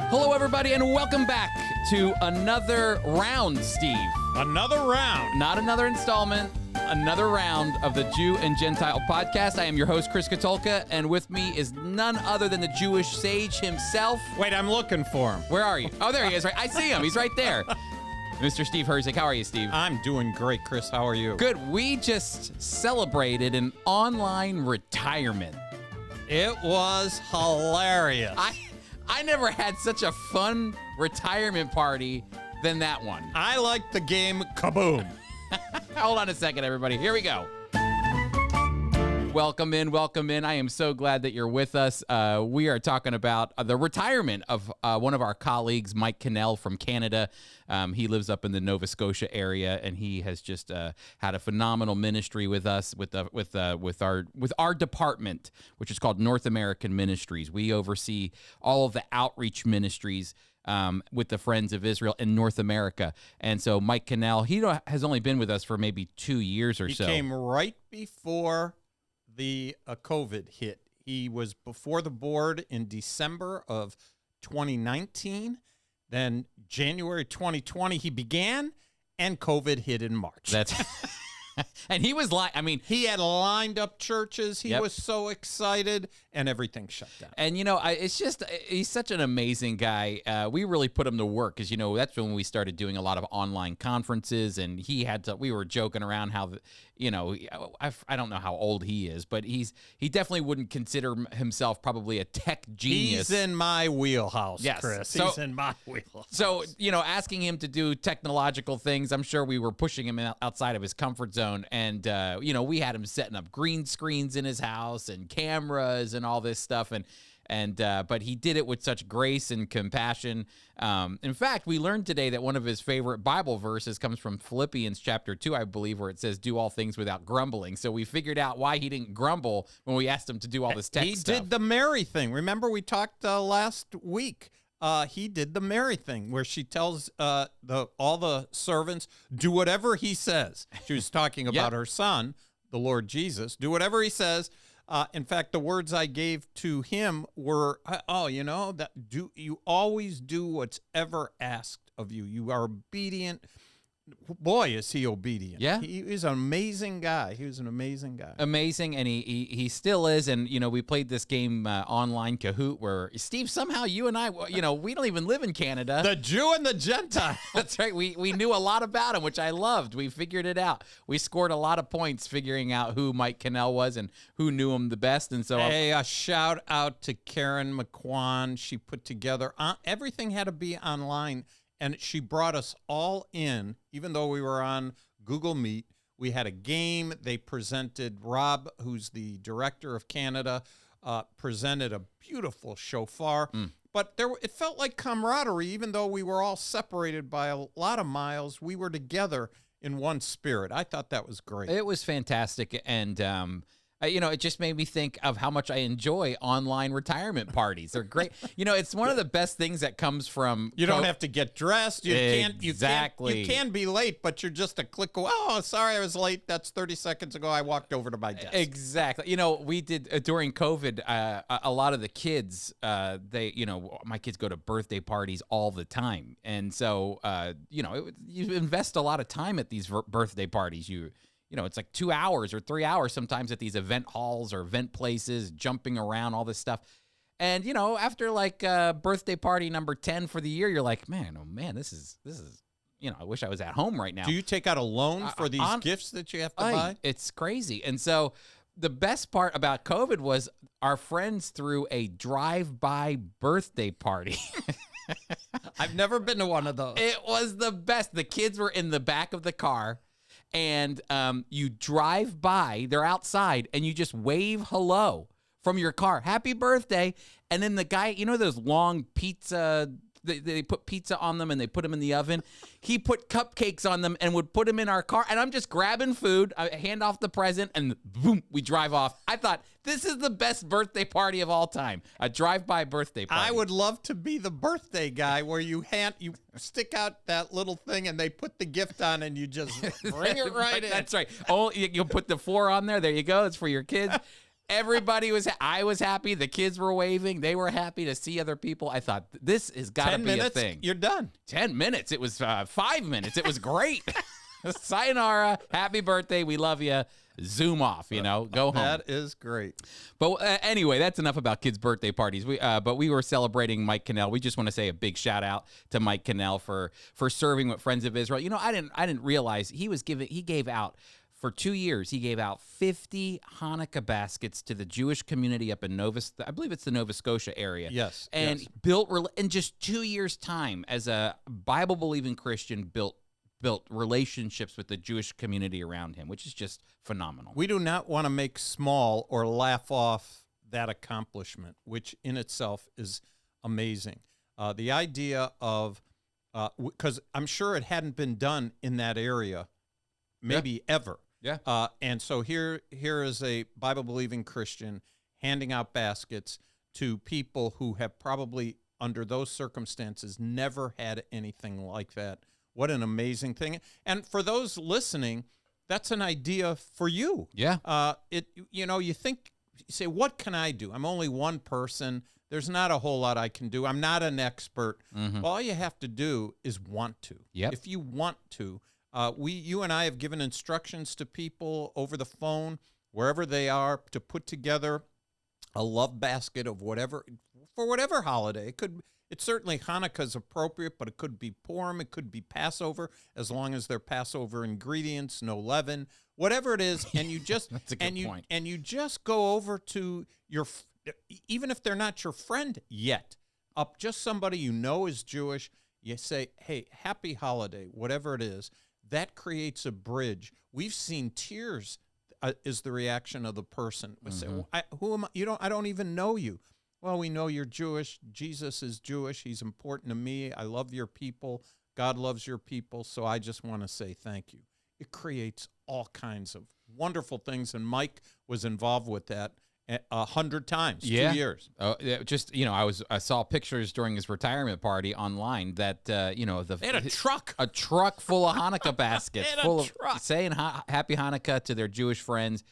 Hello, everybody, and welcome back to another round, Steve. Another round. Not another installment, another round of the Jew and Gentile podcast. I am your host, Chris Katolka, and with me is none other than the Jewish sage himself. Wait, I'm looking for him. Where are you? Oh, there he is. Right, I see him. He's right there. Mr. Steve Herzig. How are you, Steve? I'm doing great, Chris. How are you? Good. We just celebrated an online retirement. It was hilarious. I never had such a fun retirement party than that one. I like the game Kaboom. Hold on a second, everybody. Here we go. Welcome in, welcome in. I am so glad that you're with us. We are talking about the retirement of one of our colleagues, Mike Cannell from Canada. He lives up in the Nova Scotia area, and he has just had a phenomenal ministry with us, with our department, which is called North American Ministries. We oversee all of the outreach ministries with the Friends of Israel in North America. And so Mike Cannell, he has only been with us for maybe 2 years or so. He came right before the COVID hit. He was before the board in December of 2019. Then January 2020, he began, and COVID hit in March. That's and he was like, I mean, he had lined up churches. He was so excited, and everything shut down. And, it's just, he's such an amazing guy. We really put him to work because, that's when we started doing a lot of online conferences, and we were joking around how, I don't know how old he is, but he definitely wouldn't consider himself probably a tech genius. He's in my wheelhouse, yes. Chris. So, he's in my wheelhouse. So, asking him to do technological things, I'm sure we were pushing him outside of his comfort zone. And, we had him setting up green screens in his house and cameras and all this stuff. But he did it with such grace and compassion. In fact, we learned today that one of his favorite Bible verses comes from Philippians chapter 2, I believe, where it says, do all things without grumbling. So we figured out why he didn't grumble when we asked him to do all this tech stuff. He did the Mary thing. Remember we talked last week. He did the Mary thing where she tells all the servants, do whatever he says. She was talking about her son, the Lord Jesus. Do whatever he says. In fact, the words I gave to him were, you always do what's ever asked of you. You are obedient. Boy, is he obedient. Yeah. He is an amazing guy. He was an amazing guy. Amazing, and he still is. And, we played this game online, Kahoot, where, Steve, somehow you and I, we don't even live in Canada. The Jew and the Gentile. That's right. We knew a lot about him, which I loved. We figured it out. We scored a lot of points figuring out who Mike Cannell was and who knew him the best. And so, hey, a shout out to Karen McQuan. She put together, everything had to be online. And she brought us all in, even though we were on Google Meet. We had a game. They presented, Rob, who's the director of Canada, presented a beautiful shofar. But it felt like camaraderie, even though we were all separated by a lot of miles. We were together in one spirit. I thought that was great. It was fantastic. And, it just made me think of how much I enjoy online retirement parties. They're great. It's one of the best things that comes from. You don't have to get dressed. Exactly. You can be late, but you're just a click away. Oh, sorry, I was late. That's 30 seconds ago. I walked over to my desk. Exactly. We did during COVID. A lot of the kids, my kids go to birthday parties all the time, and so you invest a lot of time at these birthday parties. It's like 2 hours or 3 hours sometimes at these event halls or event places, jumping around, all this stuff. And, after like birthday party number 10 for the year, you're like, man, this is, I wish I was at home right now. Do you take out a loan for these gifts that you have to buy? It's crazy. And so the best part about COVID was our friends threw a drive-by birthday party. I've never been to one of those. It was the best. The kids were in the back of the car. And you drive by, they're outside, and you just wave hello from your car. Happy birthday. And then the guy, those long pizza, they put pizza on them and they put them in the oven. He put cupcakes on them and would put them in our car. And I'm just grabbing food, I hand off the present, and boom, we drive off. I thought, this is the best birthday party of all time. A drive-by birthday party. I would love to be the birthday guy where you stick out that little thing and they put the gift on and you just bring it right in. That's right. Oh, you'll put the 4 on there. There you go. It's for your kids. Everybody was. I was happy. The kids were waving. They were happy to see other people. I thought this has got to be 10 minutes, a thing. you're done. 10 minutes. It was 5 minutes. It was great. Sayonara. Happy birthday. We love you. Zoom off. Go home. That is great. But anyway, that's enough about kids' birthday parties. But we were celebrating Mike Cannell. We just want to say a big shout out to Mike Cannell for serving with Friends of Israel. I didn't realize he gave out. For 2 years, he gave out 50 Hanukkah baskets to the Jewish community up in I believe it's the Nova Scotia area. Yes. And built in just 2 years' time, as a Bible-believing Christian, built relationships with the Jewish community around him, which is just phenomenal. We do not want to make small or laugh off that accomplishment, which in itself is amazing. The idea of, because I'm sure it hadn't been done in that area, maybe ever. Yeah. And so here is a Bible-believing Christian handing out baskets to people who have probably, under those circumstances, never had anything like that. What an amazing thing. And for those listening, that's an idea for you. Yeah. You say, what can I do? I'm only one person. There's not a whole lot I can do. I'm not an expert. Mm-hmm. All you have to do is want to. Yep. If you want to. You and I have given instructions to people over the phone, wherever they are, to put together a love basket of whatever holiday. It's certainly Hanukkah is appropriate, but it could be Purim, it could be Passover, as long as they're Passover ingredients, no leaven, whatever it is. And you just That's a good point. And you just go over to even if they're not your friend yet, just somebody you know is Jewish. You say, hey, happy holiday, whatever it is. That creates a bridge. We've seen tears is the reaction of the person. We say, who am I? I don't even know you. Well, we know you're Jewish. Jesus is Jewish. He's important to me. I love your people. God loves your people. So I just want to say thank you. It creates all kinds of wonderful things. And Mike was involved with that 100 times, 2 years. I saw pictures during his retirement party online that they had a truck full of Hanukkah baskets, full of saying Happy Hanukkah to their Jewish friends.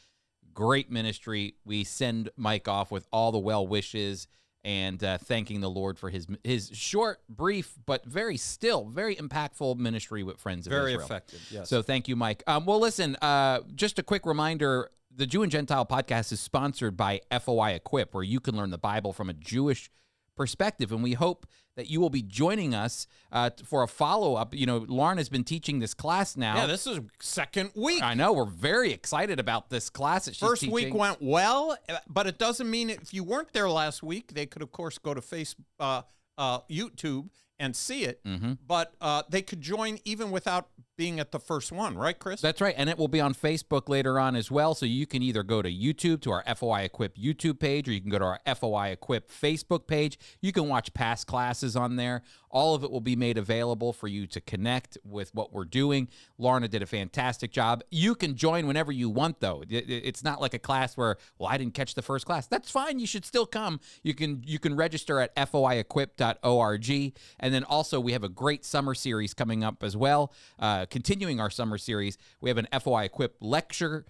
Great ministry. We send Mike off with all the well wishes and thanking the Lord for his short, brief, but very impactful ministry with Friends of Israel. Very effective. Yes. So thank you, Mike. Well, listen. Just a quick reminder. The Jew and Gentile podcast is sponsored by FOI Equip, where you can learn the Bible from a Jewish perspective. And we hope that you will be joining us for a follow-up. Lorna has been teaching this class now. Yeah, this is second week. I know. We're very excited about this class that she's First teaching. week went well, but it doesn't mean if you weren't there last week, they could, of course, go to YouTube and see it. Mm-hmm. But they could join even without being at the first one, right, Chris? That's right, and it will be on Facebook later on as well, so you can either go to YouTube, to our FOI Equip YouTube page, or you can go to our FOI Equip Facebook page. You can watch past classes on there. All of it will be made available for you to connect with what we're doing. Lorna did a fantastic job. You can join whenever you want, though. It's not like a class where, I didn't catch the first class. That's fine. You should still come. You can register at foiequip.org, and then also we have a great summer series coming up as well. Continuing our summer series, we have an FOI Equip lecture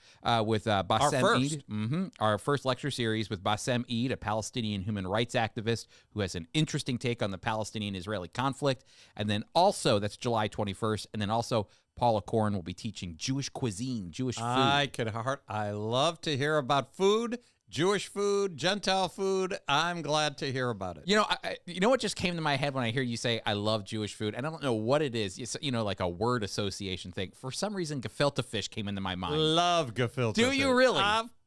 with Bassem Eid. Our first lecture series with Bassem Eid, a Palestinian human rights activist who has an interesting take on the Palestinian-Israeli conflict. And then also, that's July 21st. And then also, Paula Koren will be teaching Jewish cuisine, Jewish food. I love to hear about food. Jewish food, Gentile food. I'm glad to hear about it. You know what just came to my head when I hear you say I love Jewish food, and I don't know what it is. It's, like a word association thing. For some reason, gefilte fish came into my mind. Love gefilte fish. Do you really?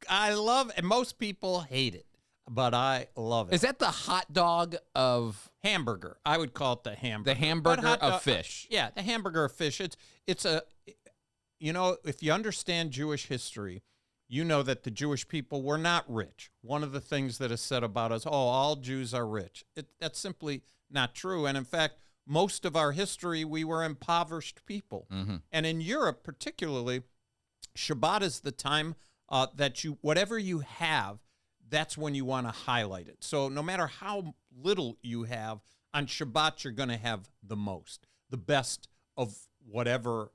I love, and most people hate it, but I love it. Is that the hot dog of hamburger? I would call it the hamburger. The hamburger of fish. Yeah, the hamburger of fish. It's a, if you understand Jewish history, you know that the Jewish people were not rich. One of the things that is said about us, all Jews are rich. That's simply not true. And in fact, most of our history, we were impoverished people. Mm-hmm. And in Europe, particularly, Shabbat is the time that whatever you have, that's when you want to highlight it. So no matter how little you have, on Shabbat, you're going to have the most, the best of whatever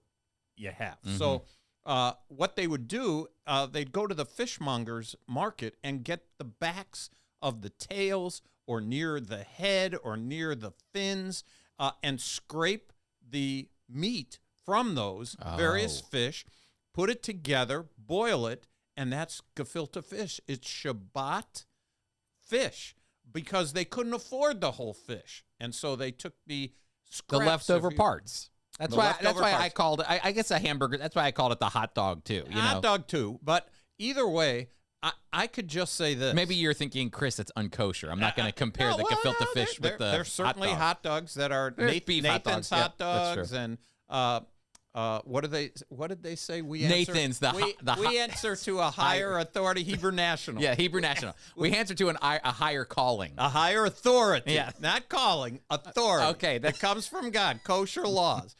you have. Mm-hmm. So what they would do, they'd go to the fishmonger's market and get the backs of the tails or near the head or near the fins and scrape the meat from those various fish, put it together, boil it, and that's gefilte fish. It's Shabbat fish because they couldn't afford the whole fish. And so they took the leftover parts. That's why I called it, I guess a hamburger, that's why I called it the hot dog too. Hot dog too. But either way, I could just say this. Maybe you're thinking, Chris, it's unkosher. I'm not going to compare the gefilte fish with the There's certainly hot dogs that are Nathan's hot dogs and what did they say? We answer to a higher authority, Hebrew National. Yeah, Hebrew National. We answer to a higher calling. A higher authority. Yeah. Not calling, authority. Okay. That comes from God, kosher laws.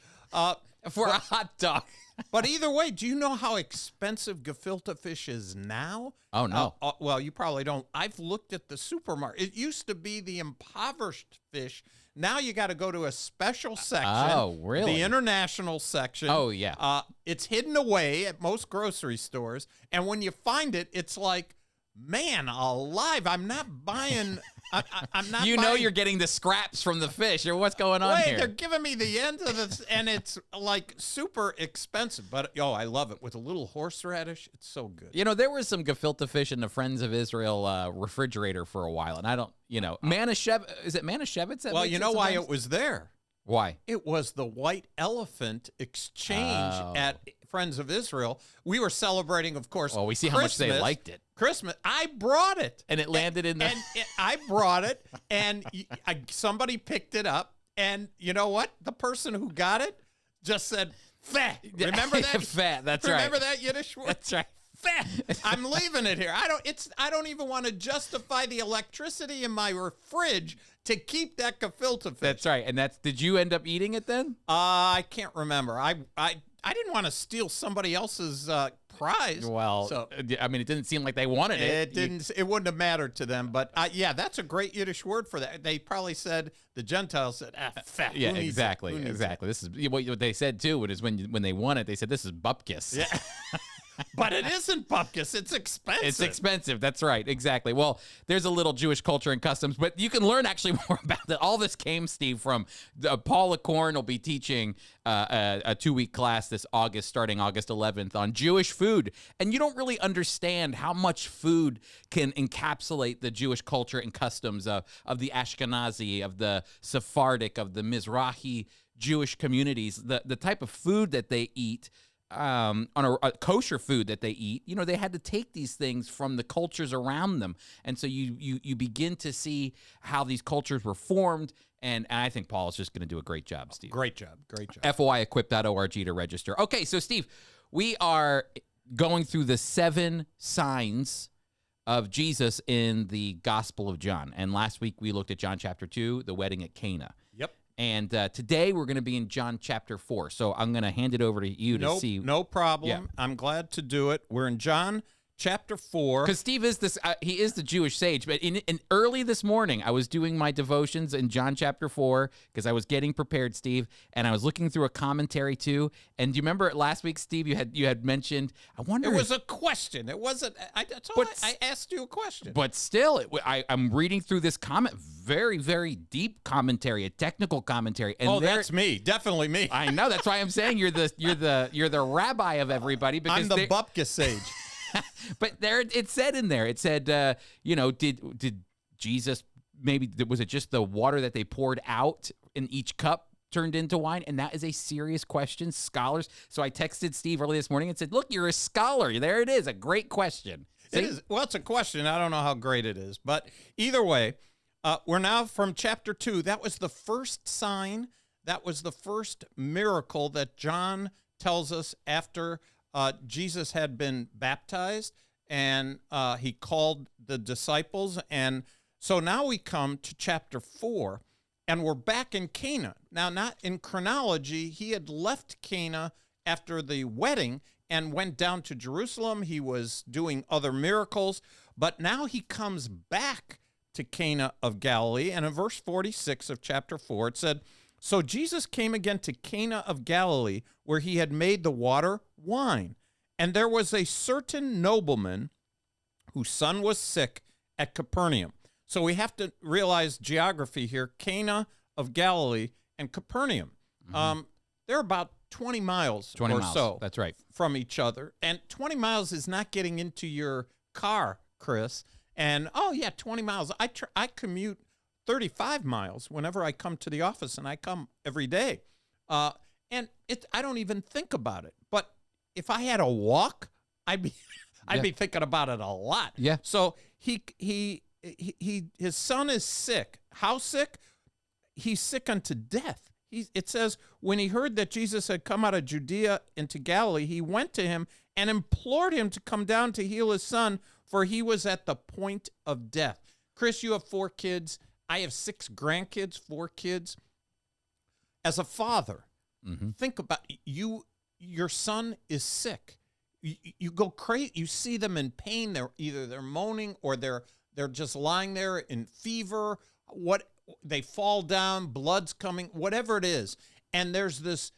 For a hot dog. But either way, do you know how expensive gefilte fish is now? Oh, no. Well, you probably don't. I've looked at the supermarket. It used to be the impoverished fish. Now you got to go to a special section. Oh, really? The international section. Oh, yeah. It's hidden away at most grocery stores. And when you find it, it's like, man alive, I'm not buying... I'm not. You're getting the scraps from the fish, or what's going on here? They're giving me the end of this, and it's like super expensive. But I love it with a little horseradish. It's so good. There was some gefilte fish in the Friends of Israel refrigerator for a while, and I don't. Manischewitz. Is it Manischewitz? Well, you know why it was there? Why? It was the white elephant exchange at Friends of Israel. We were celebrating, of course. Well, we see how much they liked it. Christmas. I brought it. And it landed in the... I brought it, and somebody picked it up, and you know what? The person who got it just said, fat. Remember that? Fat, that's right. right. Remember that Yiddish word? That's right. Fat. I'm leaving it here. I don't even want to justify the electricity in my fridge to keep that gefilte fish. That's right. And did you end up eating it then? I can't remember. I didn't want to steal somebody else's prize. Well, so, it didn't seem like they wanted it. It wouldn't have mattered to them. But yeah, that's a great Yiddish word for that. They probably said, the Gentiles said, fat. Yeah, exactly. Exactly. This is what they said too. Is when they won it, they said, this is bupkis. Yeah. But it isn't bupkis. It's expensive. It's expensive. That's right. Exactly. Well, there's a little Jewish culture and customs, but you can learn actually more about that. All this came, Steve, from Paula Koren will be teaching a 2-week class this August, starting August 11th, on Jewish food. And you don't really understand how much food can encapsulate the Jewish culture and customs of the Ashkenazi, of the Sephardic, of the Mizrahi Jewish communities, the type of food that they eat. On a kosher food that they eat, they had to take these things from the cultures around them. And so you begin to see how these cultures were formed. And I think Paul is just going to do a great job, Steve. Great job. FOIEquip.org to register. Okay, so Steve, we are going through the 7 signs of Jesus in the Gospel of John. And last week we looked at John chapter 2, the wedding at Cana. Yep. And today we're going to be in John chapter 4. So I'm going to hand it over to you to see. No problem. Yeah. I'm glad to do it. We're in John chapter 4. Because Steve is he is the Jewish sage. But in early this morning, I was doing my devotions in John chapter 4 because I was getting prepared, Steve, and I was looking through a commentary too. And do you remember last week, Steve? You had mentioned. I wonder. It was a question. It wasn't. I asked you a question. But still, I'm reading through this comment. Very, very deep commentary, a technical commentary. And that's me. Definitely me. I know. That's why I'm saying you're the rabbi of everybody. Because I'm the bupkis sage. But it said in there, did Jesus, maybe, was it just the water that they poured out in each cup turned into wine? And that is a serious question, scholars. So I texted Steve early this morning and said, look, you're a scholar. There it is, a great question. It is. Well, it's a question. I don't know how great it is. But either way, we're now from chapter 2. That was the first sign. That was the first miracle that John tells us after Jesus had been baptized, and he called the disciples. And so now we come to chapter 4, and we're back in Cana. Now, not in chronology. He had left Cana after the wedding and went down to Jerusalem. He was doing other miracles, but now he comes back to Cana of Galilee. And in verse 46 of chapter 4, it said, "So Jesus came again to Cana of Galilee, where he had made the water wine. And there was a certain nobleman whose son was sick at Capernaum. So we have to realize geography here. Cana of Galilee and Capernaum. They're about 20 miles or so. That's right. From each other. And 20 miles is not getting into your car, Chris. And, 20 miles. I commute 35 miles whenever I come to the office, and I come every day. And I don't even think about it. But if I had a walk, I'd be thinking about it a lot. Yeah. So his son is sick. How sick? He's sick unto death. It says, when he heard that Jesus had come out of Judea into Galilee, he went to him and implored him to come down to heal his son, for he was at the point of death. Chris, you have 4 kids. I have 6 grandkids, 4 kids. As a father, think about your son is sick. You go crazy. You see them in pain. They're moaning, or they're just lying there in fever. They fall down, blood's coming, whatever it is. And there's this,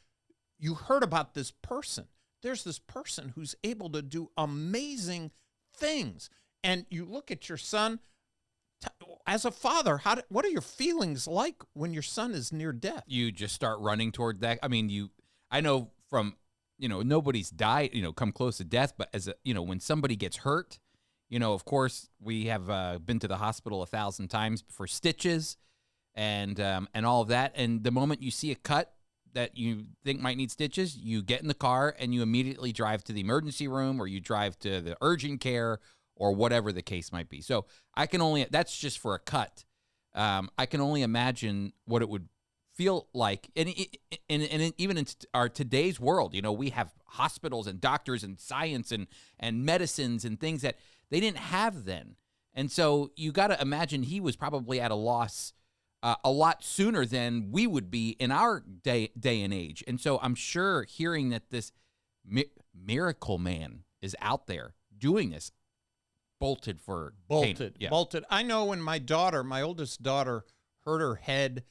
you heard about this person. There's this person who's able to do amazing things. And you look at your son, as a father, what are your feelings like when your son is near death? You just start running toward that. I mean, I know from, nobody's died, come close to death, but when somebody gets hurt, of course, we have been to the hospital 1,000 times for stitches and all of that. And the moment you see a cut that you think might need stitches, you get in the car and you immediately drive to the emergency room, or you drive to the urgent care, or whatever the case might be. So that's just for a cut. I can only imagine what it would feel like. And even in our today's world, we have hospitals and doctors and science and medicines and things that they didn't have then. And so you got to imagine he was probably at a loss a lot sooner than we would be in our day and age. And so I'm sure hearing that this miracle man is out there doing this, bolted. Yeah. Bolted. I know when my oldest daughter, hurt her head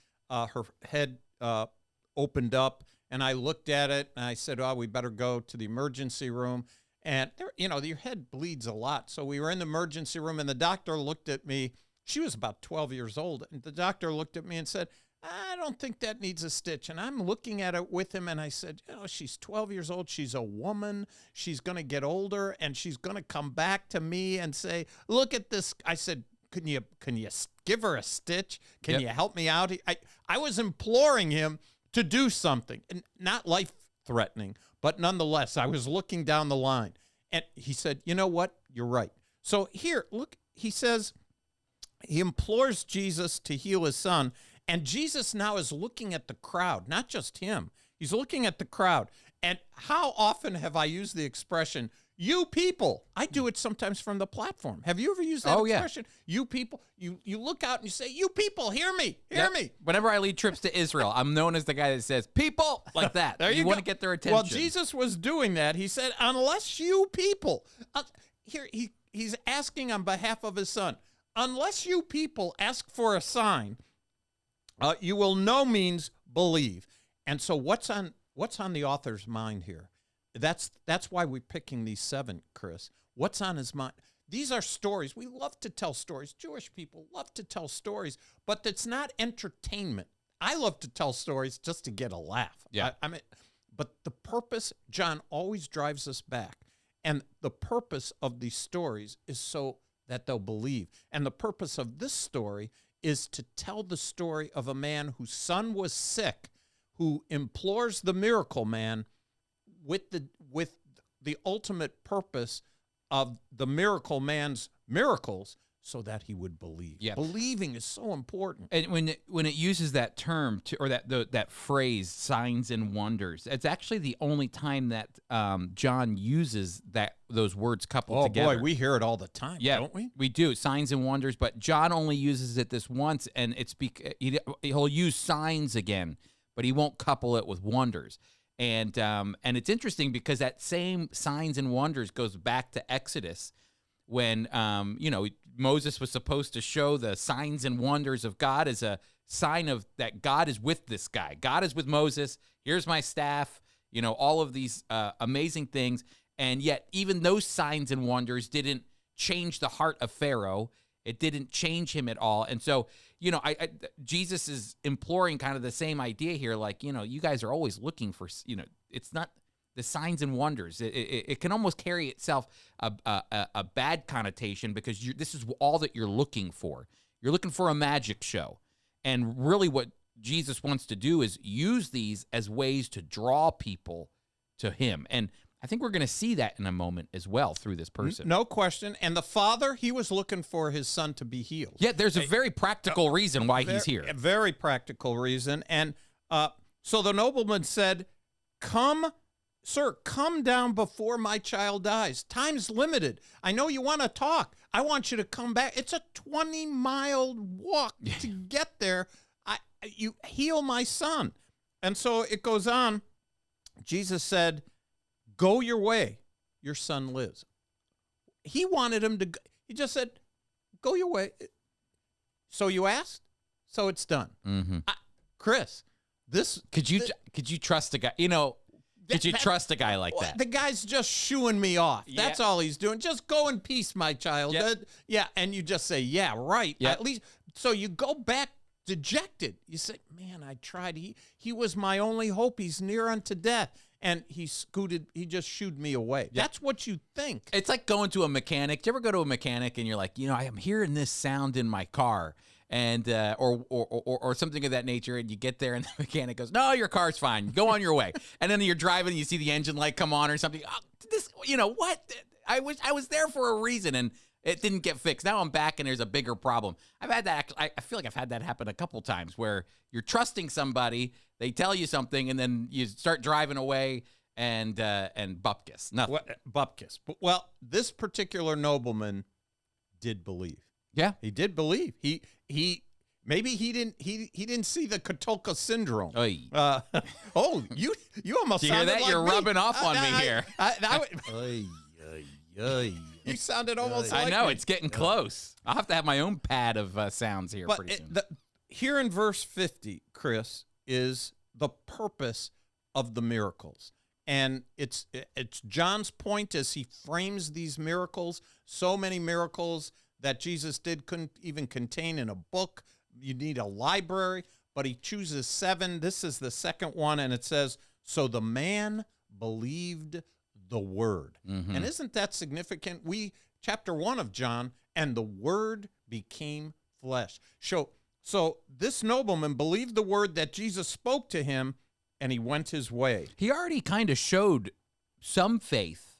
opened up, and I looked at it and I said, we better go to the emergency room. And your head bleeds a lot. So we were in the emergency room, and the doctor looked at me. She was about 12 years old. And the doctor looked at me and said, I don't think that needs a stitch. And I'm looking at it with him, and I said, she's 12 years old. She's a woman. She's going to get older, and she's going to come back to me and say, look at this. I said, can you give her a stitch? Can you help me out? I was imploring him to do something, and not life-threatening, but nonetheless, I was looking down the line. And he said, you know what? You're right. So here, look, he says, he implores Jesus to heal his son. And Jesus now is looking at the crowd, not just him. He's looking at the crowd. And how often have I used the expression, you people? I do it sometimes from the platform. Have you ever used that expression? Yeah. You people. You look out and you say, you people, hear me, hear me. Whenever I lead trips to Israel, I'm known as the guy that says, people, like that. There you want to get their attention. Well, Jesus was doing that. He said, unless you people, here he's asking on behalf of his son, unless you people ask for a sign, you will no means believe. And so what's on the author's mind here? That's why we're picking these 7, Chris. What's on his mind? These are stories. We love to tell stories. Jewish people love to tell stories, but it's not entertainment. I love to tell stories just to get a laugh. Yeah. But the purpose, John always drives us back. And the purpose of these stories is so that they'll believe. And the purpose of this story is to tell the story of a man whose son was sick, who implores the miracle man with the ultimate purpose of the miracle man's miracles, so that he would believe. Yeah. Believing is so important. And when it uses that term or that phrase, signs and wonders, it's actually the only time that John uses those words coupled together. Oh boy, we hear it all the time, don't we? We do, signs and wonders, but John only uses it this once, and he'll use signs again, but he won't couple it with wonders. And it's interesting because that same signs and wonders goes back to Exodus, when Moses was supposed to show the signs and wonders of God as a sign of that God is with this guy. God is with Moses. Here's my staff. All of these amazing things. And yet even those signs and wonders didn't change the heart of Pharaoh. It didn't change him at all. And so, Jesus is imploring kind of the same idea here. Like, you guys are always looking for, it's not the signs and wonders. It can almost carry itself a bad connotation because this is all that you're looking for. You're looking for a magic show. And really what Jesus wants to do is use these as ways to draw people to him. And I think we're going to see that in a moment as well through this person. No question. And the father, he was looking for his son to be healed. Yeah, there's a very practical reason why he's here. A very practical reason. And so the nobleman said, "Come, sir, come down before my child dies. Time's limited. I know you want to talk. I want you to come back. It's a 20-mile walk to get there. You heal my son." And so it goes on. Jesus said, "Go your way. Your son lives." He wanted him to go. He just said, "Go your way." So you asked, so it's done. Mm-hmm. Chris, could you trust a guy? Could you trust a guy like that? The guy's just shooing me off. Yeah. That's all he's doing. Just go in peace, my child. Yep. Yeah, and you just say, "Yeah, right." Yep. At least, so you go back dejected. You say, "Man, I tried. He was my only hope. He's near unto death." And he just shooed me away. Yep. That's what you think. It's like going to a mechanic. Do you ever go to a mechanic and you're like, I am hearing this sound in my car, and or something of that nature, and you get there and the mechanic goes, "No, your car's fine. Go on your way." And then you're driving and you see the engine light come on or something. Oh, what? I was there for a reason, and it didn't get fixed. Now I'm back and there's a bigger problem. I've had that. I feel like I've had that happen a couple times where you're trusting somebody, they tell you something, and then you start driving away and bupkis. Nothing. Bupkis. Well, this particular nobleman did believe. Yeah, he did believe. He maybe he didn't see the Katulka syndrome. Oy. You almost Do you hear that? like You're me. rubbing off on me here. You sounded almost like I know, me. it's getting close. I'll have to have my own pad of sounds here But pretty soon. here in verse 50, Chris, is the purpose of the miracles. And it's John's point as he frames these miracles, so many miracles that Jesus couldn't even contain in a book. You need a library, but he chooses 7. This is the second one, and it says, "So the man believed the word." Mm-hmm. And isn't that significant? Chapter 1 of John, "And the word became flesh." So this nobleman believed the word that Jesus spoke to him, and he went his way. He already kind of showed some faith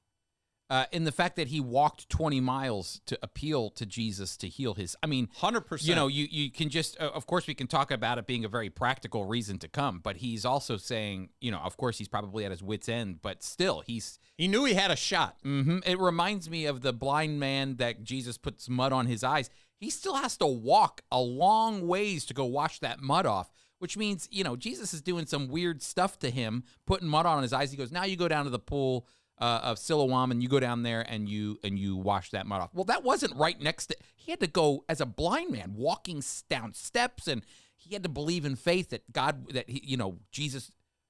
in the fact that he walked 20 miles to appeal to Jesus to heal his. 100%. You can just, of course, we can talk about it being a very practical reason to come, but he's also saying, of course, he's probably at his wit's end, but still, he knew he had a shot. Mm-hmm. It reminds me of the blind man that Jesus puts mud on his eyes. He still has to walk a long ways to go wash that mud off, which means, Jesus is doing some weird stuff to him, putting mud on his eyes. He goes, "Now you go down to the pool of Siloam, and you go down there and you wash that mud off." Well, that wasn't right next to. He had to go as a blind man walking down steps, and he had to believe in faith that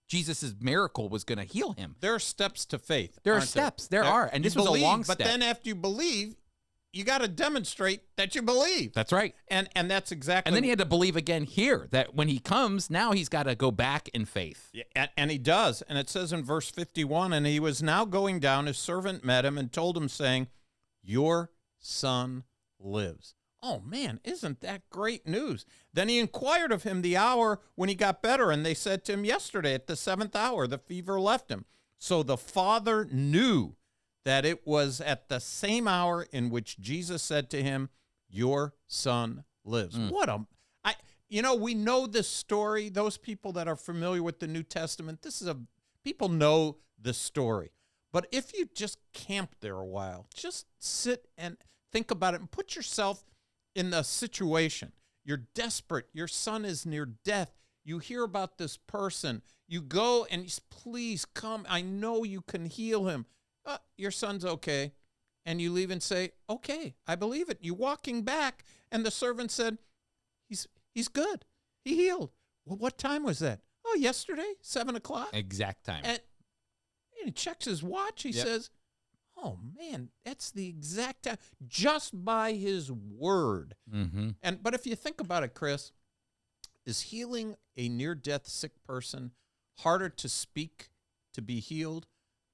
Jesus's miracle was going to heal him. There are steps to faith. There are steps. There are, and this was a long step. But then after you believe, you got to demonstrate that you believe. That's right. And that's exactly. And then he had to believe again here that when he comes, now he's got to go back in faith. Yeah, and he does. And it says in verse 51, "And he was now going down, his servant met him and told him, saying, 'Your son lives.'" Oh, man, isn't that great news? "Then he inquired of him the hour when he got better, and they said to him, 'Yesterday at the 7th hour, the fever left him.' So the father knew that it was at the same hour in which Jesus said to him, 'Your son lives.'" We know this story. Those people that are familiar with the New Testament, people know this story. But if you just camp there a while, just sit and think about it and put yourself in the situation. You're desperate. Your son is near death. You hear about this person. You go and "Please come. I know you can heal him." Your son's okay. And you leave and say, "Okay, I believe it." You're walking back, and the servant said, He's good. He healed." "Well, what time was that?" "Oh, yesterday, 7 o'clock. Exact time. And he checks his watch. He says, oh man, that's the exact time, just by his word. Mm-hmm. But if you think about it, Chris, is healing a near-death sick person harder to speak to be healed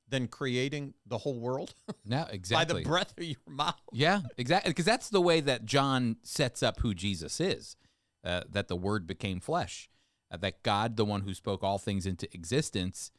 than creating the whole world? No, exactly. By the breath of your mouth. Yeah, exactly. Because that's the way that John sets up who Jesus is, that the Word became flesh, that God, the one who spoke all things into existence,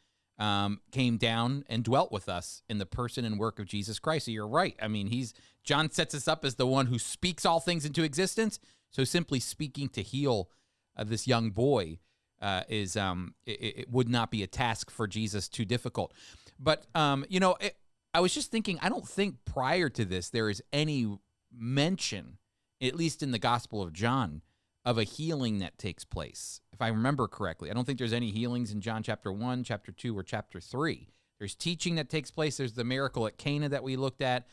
came down and dwelt with us in the person and work of Jesus Christ. So you're right. I mean, John sets us up as the one who speaks all things into existence. So simply speaking to heal this young boy it would not be a task for Jesus too difficult. But, I was just thinking, I don't think prior to this there is any mention, at least in the Gospel of John, of a healing that takes place. If I remember correctly, I don't think there's any healings in John chapter 1, chapter 2, or chapter 3. There's teaching that takes place. There's the miracle at Cana that we looked at.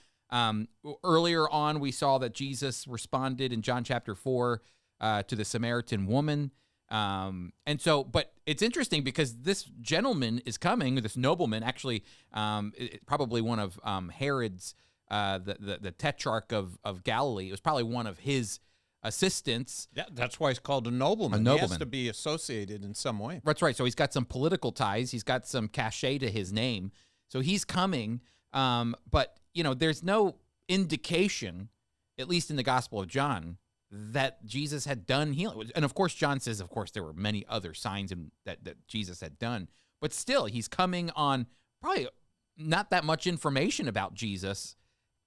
Earlier on, we saw that Jesus responded in John chapter 4 to the Samaritan woman. But it's interesting because this gentleman is coming, this nobleman, actually, probably one of Herod's, the tetrarch of Galilee. It was probably one of his assistants. That's why he's called a nobleman. He has to be associated in some way. That's right. So he's got some political ties. He's got some cachet to his name. So he's coming. But, there's no indication, at least in the Gospel of John, that Jesus had done healing. And of course, John says, of course, there were many other signs that Jesus had done. But still, he's coming on probably not that much information about Jesus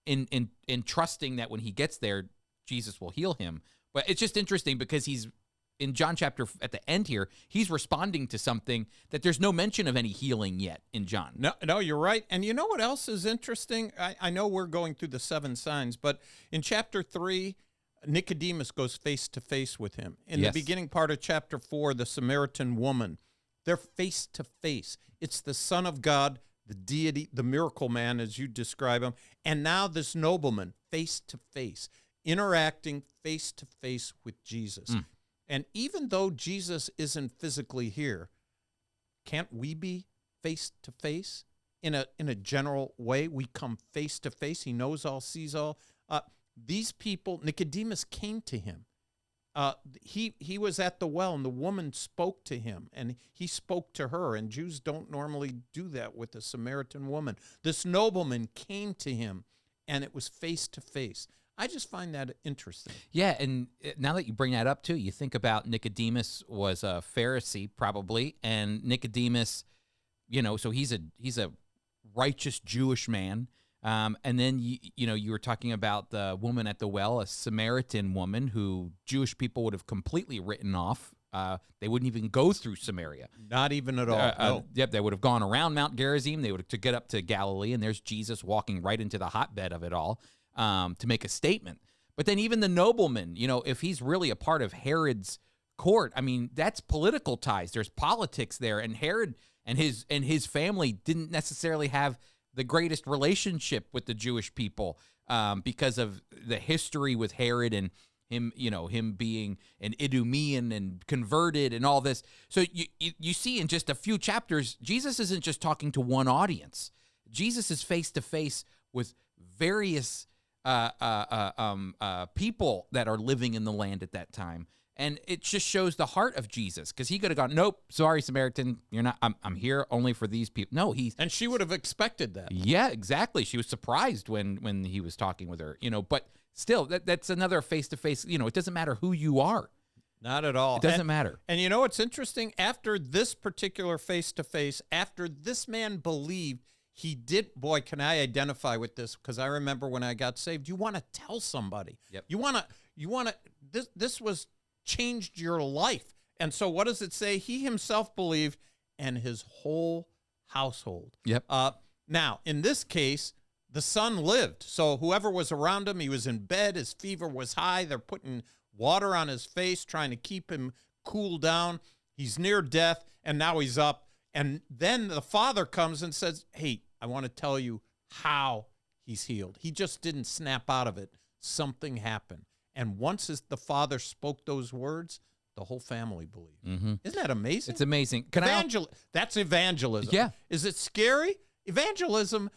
in trusting that when he gets there, Jesus will heal him. But it's just interesting because he's in John chapter, at the end here, he's responding to something that there's no mention of any healing yet in John. No, you're right. And you know what else is interesting? I know we're going through the 7 signs, but in chapter 3, Nicodemus goes face to face with him. In the beginning part of chapter 4, the Samaritan woman, they're face to face. It's the Son of God, the deity, the miracle man, as you describe him, and now this nobleman, face to face, interacting face to face with Jesus. And even though Jesus isn't physically here, can't we be face to face in a general way? We come face to face. He knows all, sees all. These people, Nicodemus came to him. He was at the well, and the woman spoke to him, and he spoke to her, and Jews don't normally do that with a Samaritan woman. This nobleman came to him, and it was face to face. I just find that interesting. Yeah, and now that you bring that up, too, you think about Nicodemus was a Pharisee, probably, and Nicodemus, so he's a righteous Jewish man. And then, you were talking about the woman at the well, a Samaritan woman who Jewish people would have completely written off. They wouldn't even go through Samaria. Not even at all. No. Yep, they would have gone around Mount Gerizim. They would have to get up to Galilee, and there's Jesus walking right into the hotbed of it all to make a statement. But then even the nobleman, if he's really a part of Herod's court, I mean, that's political ties. There's politics there, and Herod and his family didn't necessarily have the greatest relationship with the Jewish people because of the history with Herod and him being an Idumean and converted and all this. So you see in just a few chapters, Jesus isn't just talking to one audience. Jesus is face to face with various people that are living in the land at that time. And it just shows the heart of Jesus, because he could have gone, nope, sorry, Samaritan, you're not. I'm here only for these people. No, and she would have expected that. Yeah, exactly. She was surprised when he was talking with her. But still, that's another face to face. It doesn't matter who you are. Not at all. It doesn't matter. And what's interesting? After this particular face to face, after this man believed, he did. Boy, can I identify with this? Because I remember when I got saved. You want to tell somebody. Yep. You want to. This was changed your life. And so what does it say? He himself believed, and his whole household. Yep. Now, in this case, the son lived. So whoever was around him, he was in bed, his fever was high. They're putting water on his face, trying to keep him cool down. He's near death, and now he's up. And then the father comes and says, hey, I want to tell you how he's healed. He just didn't snap out of it. Something happened. And once the father spoke those words, the whole family believed. Mm-hmm. Isn't that amazing? It's amazing. That's evangelism. Yeah. Is it scary? Evangelism,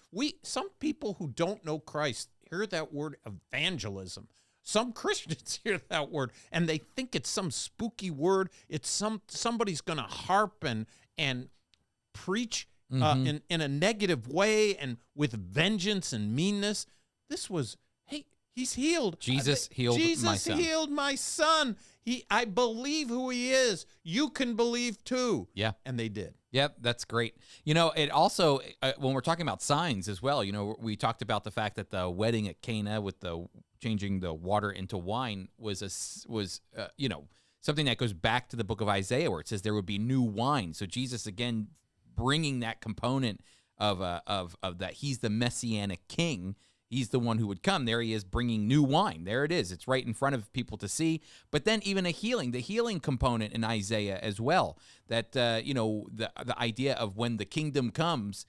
some people who don't know Christ hear that word evangelism. Some Christians hear that word and they think it's some spooky word. It's somebody's going to harp and preach in a negative way and with vengeance and meanness. This was, hey, he's healed. Jesus healed my son. Jesus healed my son. I believe who he is. You can believe too. Yeah. And they did. Yep, that's great. You know, it also, when we're talking about signs as well, you know, we talked about the fact that the wedding at Cana with the changing the water into wine was you know, something that goes back to the book of Isaiah where it says there would be new wine. So Jesus, again, bringing that component of that he's the messianic king. He's the one who would come. There he is bringing new wine. There it is. It's right in front of people to see. But then even the healing component in Isaiah as well, that, you know, the idea of when the kingdom comes,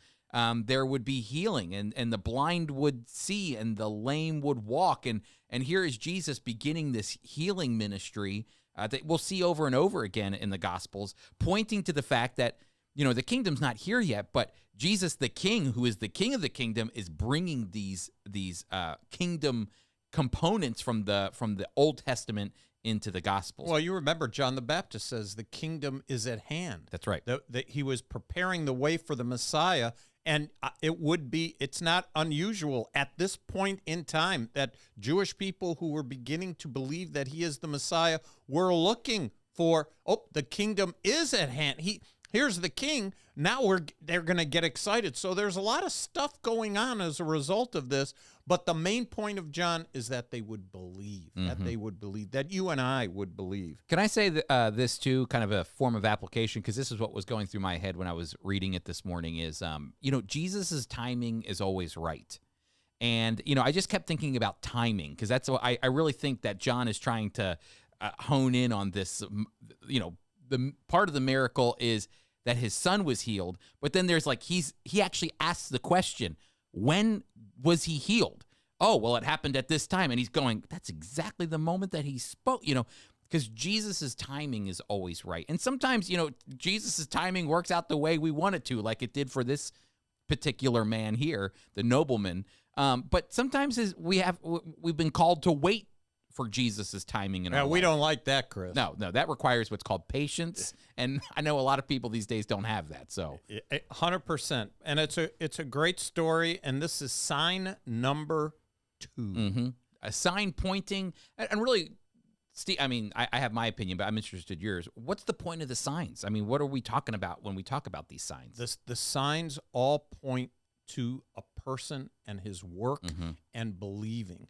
there would be healing and the blind would see and the lame would walk. And here is Jesus beginning this healing ministry that we'll see over and over again in the Gospels, pointing to the fact that, you know, the kingdom's not here yet, but Jesus, the king, who is the king of the kingdom, is bringing these kingdom components from the Old Testament into the Gospels. Well, you remember John the Baptist says the kingdom is at hand. That's right. That he was preparing the way for the Messiah, and it's not unusual at this point in time that Jewish people who were beginning to believe that he is the Messiah were looking for, the kingdom is at hand. Here's the king. Now they're going to get excited. So there's a lot of stuff going on as a result of this. But the main point of John is that they would believe, that you and I would believe. Can I say this too, kind of a form of application? Because this is what was going through my head when I was reading it this morning is, you know, Jesus's timing is always right. And, you know, I just kept thinking about timing because that's what I really think that John is trying to hone in on this. You know, the part of the miracle is that his son was healed, but then there's like he actually asks the question, when was he healed? Oh, well, it happened at this time, and he's going, that's exactly the moment that he spoke, you know, because Jesus's timing is always right, and sometimes, you know, Jesus's timing works out the way we want it to, like it did for this particular man here, the nobleman. But sometimes we've been called to wait for Jesus's timing in our life. We don't like that, Chris. No, that requires what's called patience, and I know a lot of people these days don't have that. So 100%, and it's a great story, and this is sign number 2. A sign pointing, and really, Steve. I mean, I have my opinion, but I'm interested in yours. What's the point of the signs? I mean, what are we talking about when we talk about these signs? The signs all point to a person and his work and believing.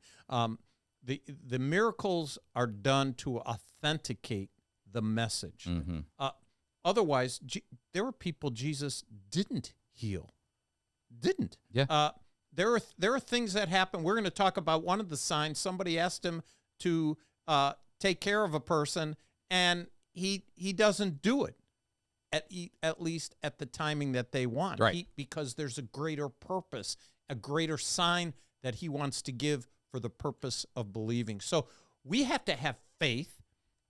The miracles are done to authenticate the message. Otherwise, there were people Jesus didn't heal. Didn't. Yeah. There are things that happen. We're going to talk about one of the signs. Somebody asked him to take care of a person, and he doesn't do it. At least at the timing that they want. Right. Because there's a greater purpose, a greater sign that he wants to give for the purpose of believing. So we have to have faith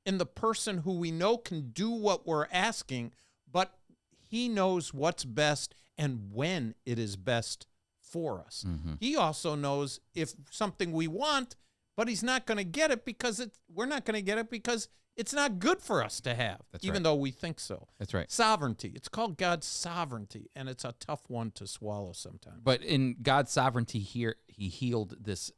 in the person who we know can do what we're asking, but he knows what's best and when it is best for us. He also knows if something we want, but he's not going to get it because we're not going to get it because it's not good for us to have, even though we think so. That's right. Sovereignty. It's called God's sovereignty, and it's a tough one to swallow sometimes. But in God's sovereignty here, he healed this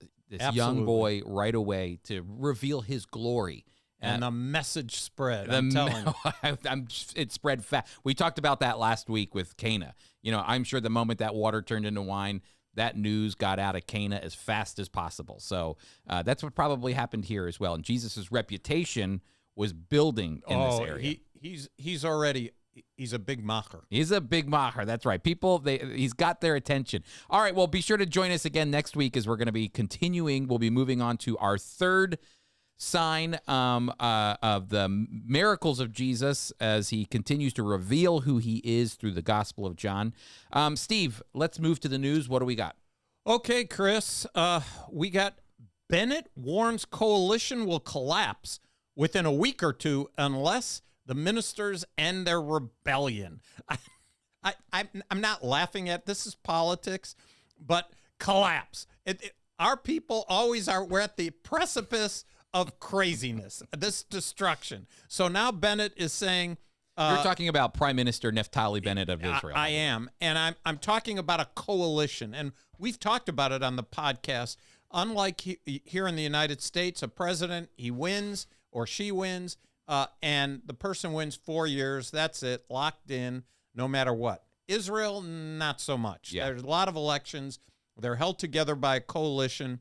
young boy right away to reveal his glory. And the message spread, I'm telling you. It spread fast. We talked about that last week with Cana. You know, I'm sure the moment that water turned into wine, that news got out of Cana as fast as possible. So that's what probably happened here as well. And Jesus' reputation was building in this area. He's a big macher. He's a big macher. That's right. People, he's got their attention. All right. Well, be sure to join us again next week as we're going to be continuing. We'll be moving on to our third sign of the miracles of Jesus as he continues to reveal who he is through the Gospel of John. Steve, let's move to the news. What do we got? Okay, Chris. We got Bennett warns coalition will collapse within a week or two unless the ministers end their rebellion. I'm not laughing at this is politics, but collapse. Our people always are. We're at the precipice of craziness, this destruction. So now Bennett is saying, you're talking about Prime Minister Naphtali Bennett of Israel. I am, and I'm talking about a coalition, and we've talked about it on the podcast. Unlike here in the United States, a president, he wins or she wins, and the person wins 4 years. That's it, locked in, no matter what. Israel, not so much. Yeah. There's a lot of elections. They're held together by a coalition,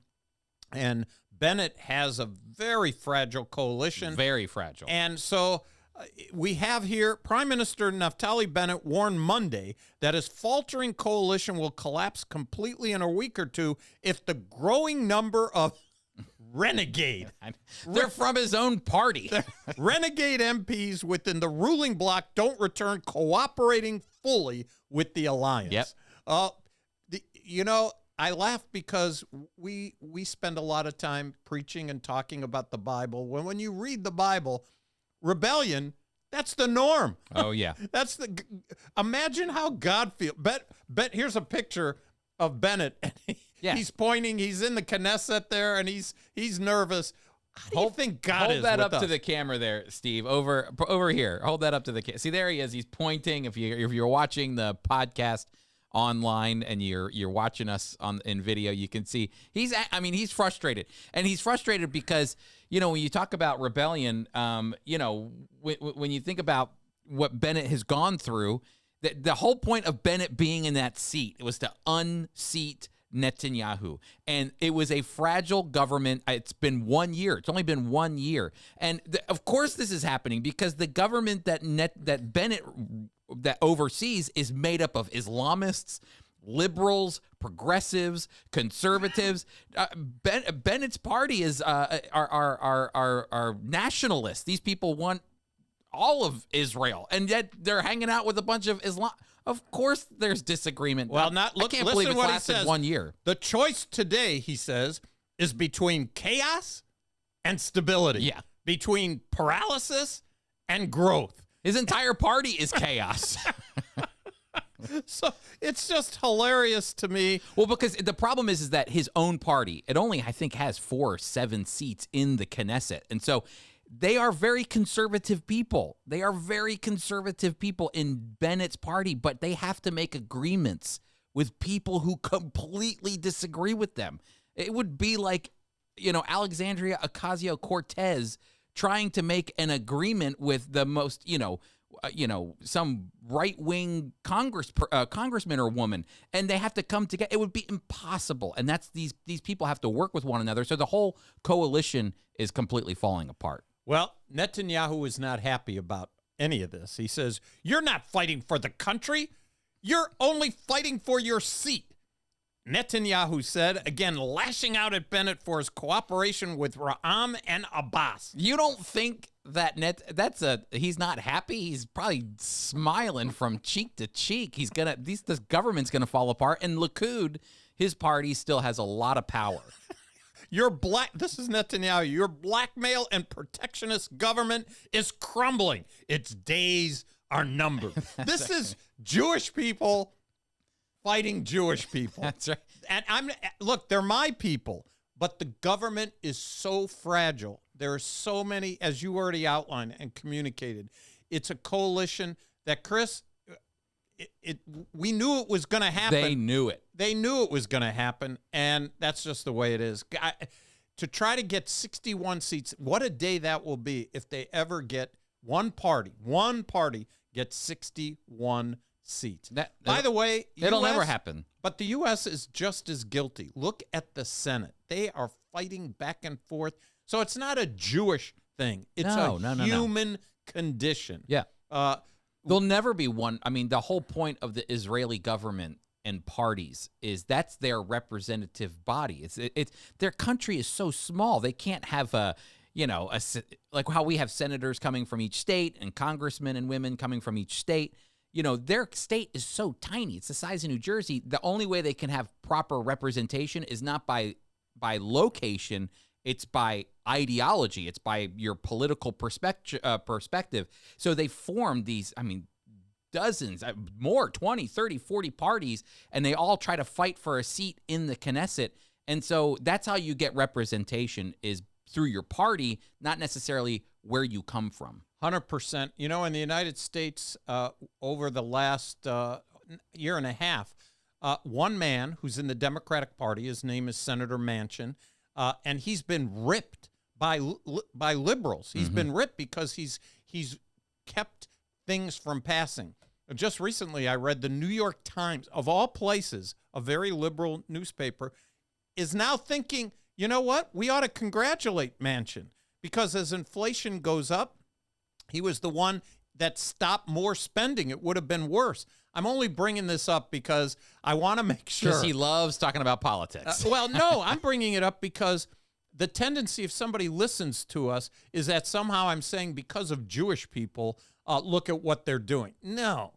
and Bennett has a very fragile coalition. Very fragile. And so we have here Prime Minister Naphtali Bennett warned Monday that his faltering coalition will collapse completely in a week or two if the growing number of renegade. They're from his own party. Renegade MPs within the ruling bloc don't return cooperating fully with the alliance. Yep. I laugh because we spend a lot of time preaching and talking about the Bible. When you read the Bible, rebellion, that's the norm. Oh, yeah. Imagine how God feels. Here's a picture of Bennett. Yeah. He's pointing. He's in the Knesset there, and he's nervous. How do you think God is Hold that with up us? to the camera there, Steve. Over here. Hold that up to the camera. See, there he is. He's pointing. If you're watching the podcast online and you're watching us in video, you can see he's frustrated, and he's frustrated because when you talk about rebellion, when you think about what Bennett has gone through, the whole point of Bennett being in that seat was to unseat Netanyahu, and it was a fragile government. It's been 1 year. It's only been 1 year, and of course this is happening because the government that Bennett that oversees is made up of Islamists, liberals, progressives, conservatives. Bennett's party is are nationalists. These people want all of Israel, and yet they're hanging out with a bunch of Islam. Of course, there's disagreement. Well, I can't believe it's what lasted he says. 1 year. The choice today, he says, is between chaos and stability. Yeah. Between paralysis and growth. His entire party is chaos. So it's just hilarious to me. Well, because the problem is that his own party, it only, I think, has 4 or 7 seats in the Knesset. And so they are very conservative people. They are very conservative people in Bennett's party, but they have to make agreements with people who completely disagree with them. It would be like, Alexandria Ocasio-Cortez trying to make an agreement with the most, some right-wing congressman or woman, and they have to come together. It would be impossible, and that's these people have to work with one another. So the whole coalition is completely falling apart. Well, Netanyahu is not happy about any of this. He says, "You're not fighting for the country. You're only fighting for your seat." Netanyahu said, again, lashing out at Bennett for his cooperation with Ra'am and Abbas. You don't think that he's not happy? He's probably smiling from cheek to cheek. This government's gonna fall apart, and Likud, his party, still has a lot of power. This is Netanyahu. Your blackmail and protectionist government is crumbling. Its days are numbered. This is Jewish people fighting Jewish people. That's right. And they're my people, but the government is so fragile. There are so many, as you already outlined and communicated. It's a coalition that, Chris, we knew it was going to happen. They knew it. They knew it was going to happen, and that's just the way it is. To try to get 61 seats, what a day that will be if they ever get one party gets 61 seats. By the way, it'll never happen. But the U.S. is just as guilty. Look at the Senate. They are fighting back and forth. So it's not a Jewish thing. It's a human condition. Yeah. There'll never be one. I mean, the whole point of the Israeli government and parties is that's their representative body. It's their country is so small. They can't have like how we have senators coming from each state and congressmen and women coming from each state. Their state is so tiny. It's the size of New Jersey. The only way they can have proper representation is not by location. It's by ideology. It's by your political perspective. So they formed these, dozens, more, 20, 30, 40 parties, and they all try to fight for a seat in the Knesset. And so that's how you get representation, is through your party, not necessarily where you come from. 100%. You know, in the United States, over the last year and a half, one man who's in the Democratic Party, his name is Senator Manchin, and he's been ripped by liberals. He's been ripped because he's kept things from passing. Just recently, I read the New York Times, of all places, a very liberal newspaper, is now thinking, you know what? We ought to congratulate Manchin, because as inflation goes up, he was the one that stopped more spending. It would have been worse. I'm only bringing this up because I want to make sure. Because he loves talking about politics. Well, no, I'm bringing it up because the tendency, if somebody listens to us, is that somehow I'm saying because of Jewish people, look at what they're doing. No,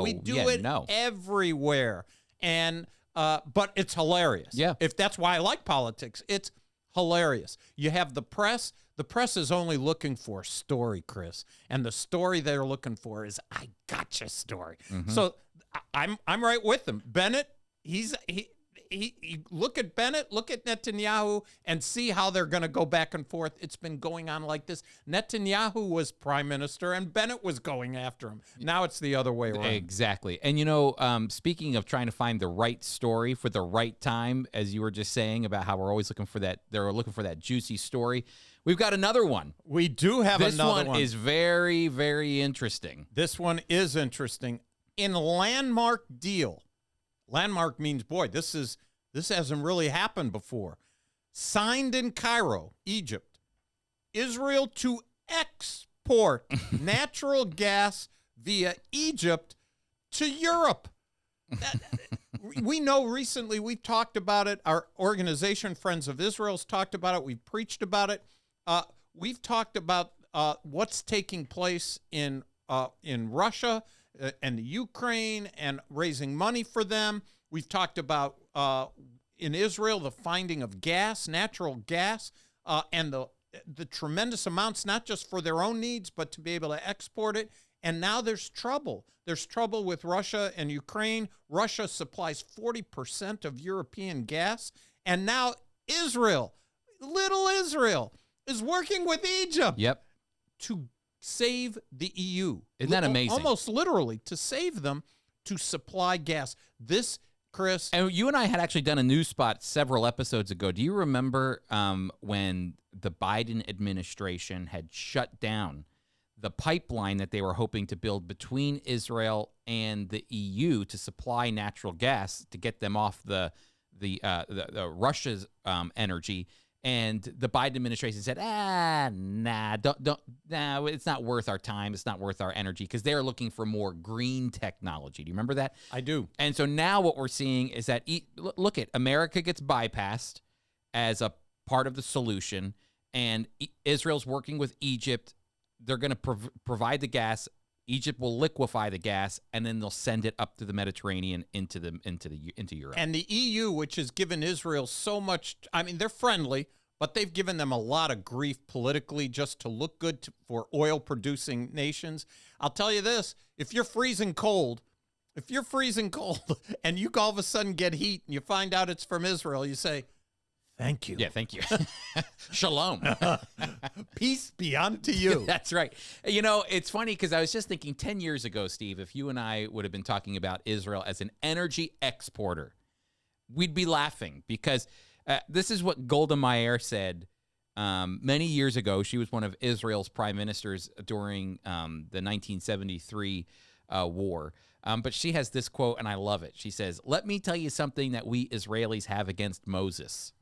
we do it everywhere. And but it's hilarious. Yeah. If that's why I like politics, it's hilarious. You have the press. The press is only looking for a story, Chris, and the story they're looking for is "I gotcha" story. So I'm right with them. Bennett, he look at Bennett, look at Netanyahu, and see how they're going to go back and forth. It's been going on like this. Netanyahu was prime minister, and Bennett was going after him. Now it's the other way around. Exactly. And, you know, speaking of trying to find the right story for the right time, as you were just saying about how we're always looking for that, they're looking for that juicy story. We've got another one. We do have another one. This one is very, very interesting. This one is interesting. In landmark deal, landmark means, boy, this hasn't really happened before. Signed in Cairo, Egypt. Israel to export natural gas via Egypt to Europe. We know recently, we've talked about it. Our organization, Friends of Israel, has talked about it. We've preached about it. We've talked about what's taking place in Russia and the Ukraine and raising money for them. We've talked about in Israel the finding of gas, natural gas, and the tremendous amounts, not just for their own needs, but to be able to export it. And now there's trouble. There's trouble with Russia and Ukraine. Russia supplies 40% of European gas. And now Israel, little Israel, is working with Egypt to save the EU. Isn't that amazing? Almost literally, to save them, to supply gas. This, Chris. And you and I had actually done a news spot several episodes ago. Do you remember when the Biden administration had shut down the pipeline that they were hoping to build between Israel and the EU to supply natural gas to get them off the Russia's energy? And the Biden administration said, it's not worth our time. It's not worth our energy, because they're looking for more green technology. Do you remember that? I do. And so now what we're seeing is that, look at America gets bypassed as a part of the solution, and Israel's working with Egypt. They're going to provide the gas. Egypt will liquefy the gas, and then they'll send it up to the Mediterranean into Europe. And the EU, which has given Israel so much, I mean, they're friendly, but they've given them a lot of grief politically just to look good for oil-producing nations. I'll tell you this, if you're freezing cold, and you all of a sudden get heat and you find out it's from Israel, you say, thank you. Yeah, thank you. Shalom. Peace be unto you. That's right. You know, it's funny because I was just thinking 10 years ago, Steve, if you and I would have been talking about Israel as an energy exporter, we'd be laughing, because this is what Golda Meir said many years ago. She was one of Israel's prime ministers during the 1973 war. But she has this quote, and I love it. She says, "Let me tell you something that we Israelis have against Moses.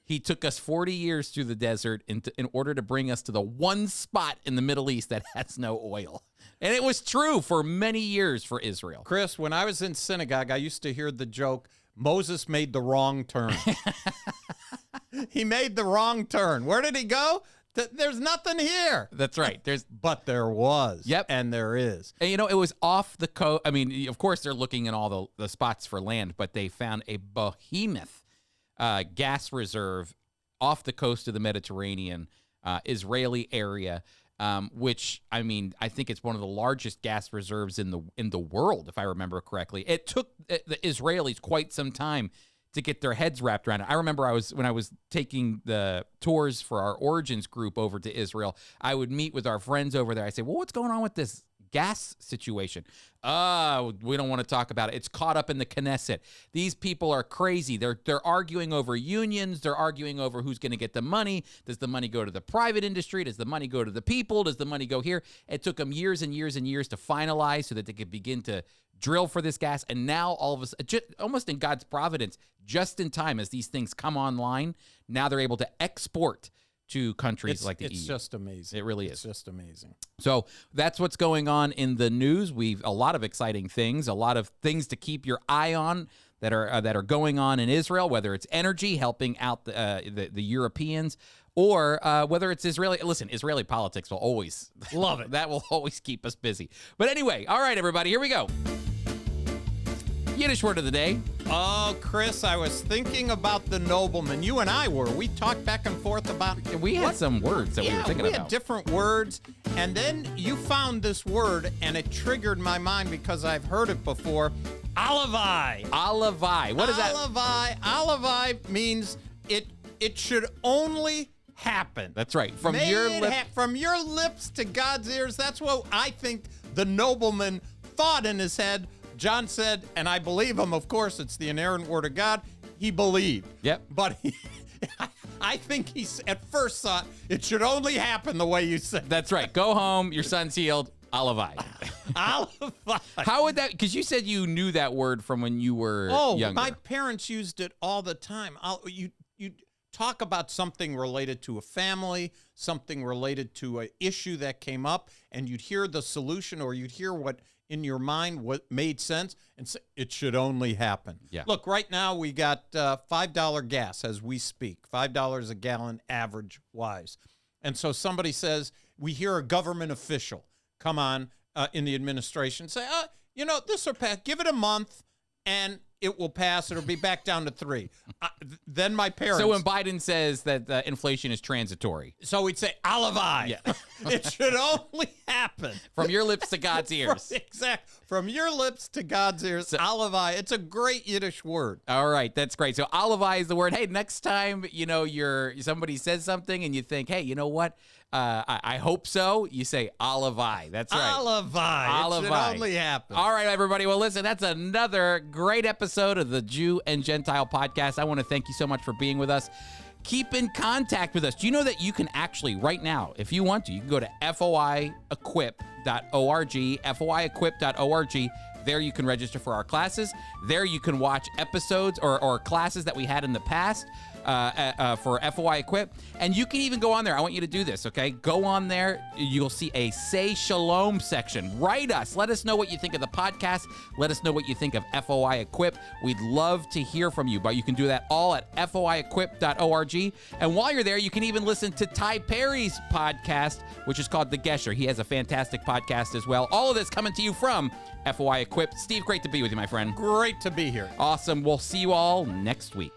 He took us 40 years through the desert in order to bring us to the one spot in the Middle East that has no oil." And it was true for many years for Israel. Chris, when I was in synagogue, I used to hear the joke, Moses made the wrong turn. He made the wrong turn. Where did he go? There's nothing here. That's right. But there was. Yep. And there is. And, you know, it was off the coast. I mean, of course, they're looking at all the spots for land, but they found a behemoth gas reserve off the coast of the Mediterranean, Israeli area. which, I mean, I think it's one of the largest gas reserves in the world, if I remember correctly. It took the Israelis quite some time to get their heads wrapped around it. I remember when I was taking the tours for our Origins group over to Israel, I would meet with our friends over there. I say, well, what's going on with this gas situation? We don't want to talk about it. It's caught up in the Knesset. These people are crazy. They're arguing over unions. They're arguing over who's going to get the money. Does the money go to the private industry? Does the money go to the people? Does the money go here? It took them years and years and years to finalize so that they could begin to drill for this gas. And now all of us, almost in God's providence, just in time as these things come online, now they're able to export to countries like the EU. It's just amazing. It really is. It's just amazing. So that's what's going on in the news. A lot of exciting things, a lot of things to keep your eye on that are going on in Israel, whether it's energy, helping out the Europeans, or whether it's Israeli. Listen, Israeli politics will always love it. That will always keep us busy. But anyway, all right, everybody, here we go. Yiddish word of the day. Oh, Chris, I was thinking about the Nobleman. You and I were. We talked back and forth about... We had some words that we were thinking about. Yeah, we had different words. And then you found this word, and it triggered my mind because I've heard it before. Alevei. Alevei. What is that? Alevei. Alevei means it should only happen. That's right. From your lips to God's ears. That's what I think the Nobleman thought in his head. John said, and I believe him, of course, it's the inerrant word of God. He believed. Yep. But I think he at first thought it should only happen the way you said. That's right. Go home. Your son's healed. Alevei. Alevei. How would that, because you said you knew that word from when you were younger. My parents used it all the time. You talk about something related to a family, something related to an issue that came up, and you'd hear the solution, or you'd hear what in your mind what made sense, and say, it should only happen. Yeah. Look, right now we got $5 gas as we speak, $5 a gallon average-wise. And so somebody says, we hear a government official come on in the administration say, this will pass. Give it a month, and it will pass. It'll be back down to 3. Then my parents... So when Biden says that inflation is transitory. So we'd say, Alevei. Yeah. It should only happen. From your lips to God's ears. Exactly. From your lips to God's ears. So, Alevei. It's a great Yiddish word. All right. That's great. So Alevei is the word. Hey, next time, somebody says something and you think, hey, you know what? I hope so. You say Alevei. That's right. Alevei. It should only happen. All right, everybody. Well, listen, that's another great episode of the Jew and Gentile podcast. I want to thank you so much for being with us. Keep in contact with us. Do you know that you can actually, right now, if you want to, you can go to FOI Equip.org, FOIEquip.org. There you can register for our classes. There you can watch episodes or classes that we had in the past for FOI Equip. And you can even go on there. I want you to do this, okay? Go on there. You'll see a Say Shalom section. Write us. Let us know what you think of the podcast. Let us know what you think of FOI Equip. We'd love to hear from you, but you can do that all at FOIEquip.org. And while you're there, you can even listen to Ty Perry's podcast, which is called The Gesher. He has a fantastic podcast as well. All of this coming to you from FOI Equip. Steve, great to be with you, my friend. Great to be here. Awesome. We'll see you all next week.